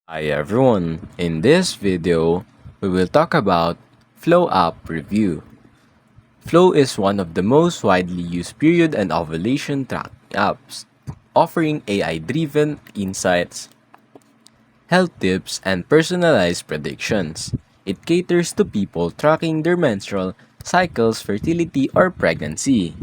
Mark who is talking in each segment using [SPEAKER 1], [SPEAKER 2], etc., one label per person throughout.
[SPEAKER 1] Hi everyone, in this video, we will talk about Flow App Review. Flow is one of the most widely used period and ovulation tracking apps, offering AI-driven insights, health tips, and personalized predictions. It caters to people tracking their menstrual cycles, fertility, or pregnancy.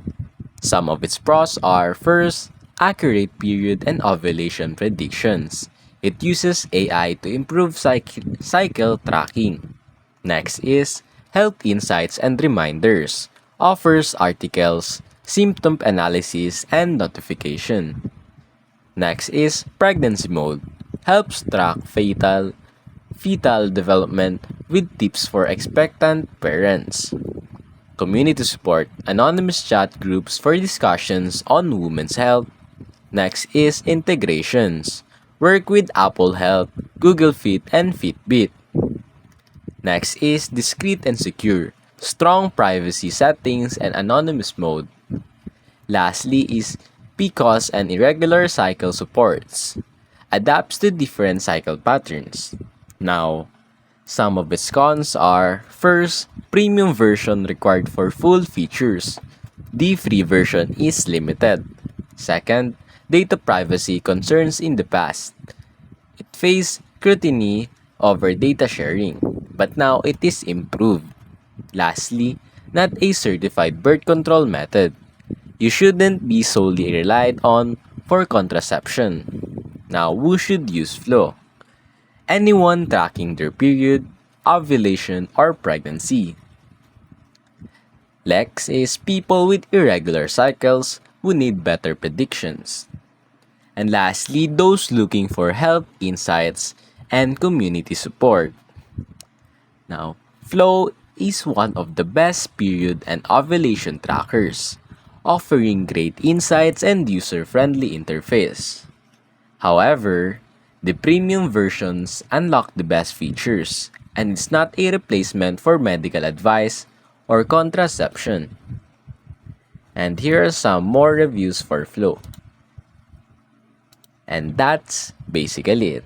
[SPEAKER 1] Some of its pros are: first, accurate period and ovulation predictions. It uses AI to improve cycle tracking. Next is health insights and reminders. Offers articles, symptom analysis, and notification. Next is pregnancy mode. Helps track fetal development with tips for expectant parents. Community support, anonymous chat groups for discussions on women's health. Next is integrations. Work with Apple Health, Google Fit, and Fitbit. Next is discreet and secure. Strong privacy settings and anonymous mode. Lastly is PCOS and irregular cycle supports. Adapts to different cycle patterns. Now, some of its cons are: first, premium version required for full features. The free version is limited. Second, data privacy concerns in the past. It faced scrutiny over data sharing, but now it is improved. Lastly, not a certified birth control method. You shouldn't be solely relied on for contraception. Now, who should use Flow? Anyone tracking their period, ovulation, or pregnancy. Lex is people with irregular cycles who need better predictions. And lastly, those looking for health insights and community support. Now, Flow is one of the best period and ovulation trackers, offering great insights and user-friendly interface. However, the premium versions unlock the best features, and it's not a replacement for medical advice or contraception. And here are some more reviews for Flow. And that's basically it.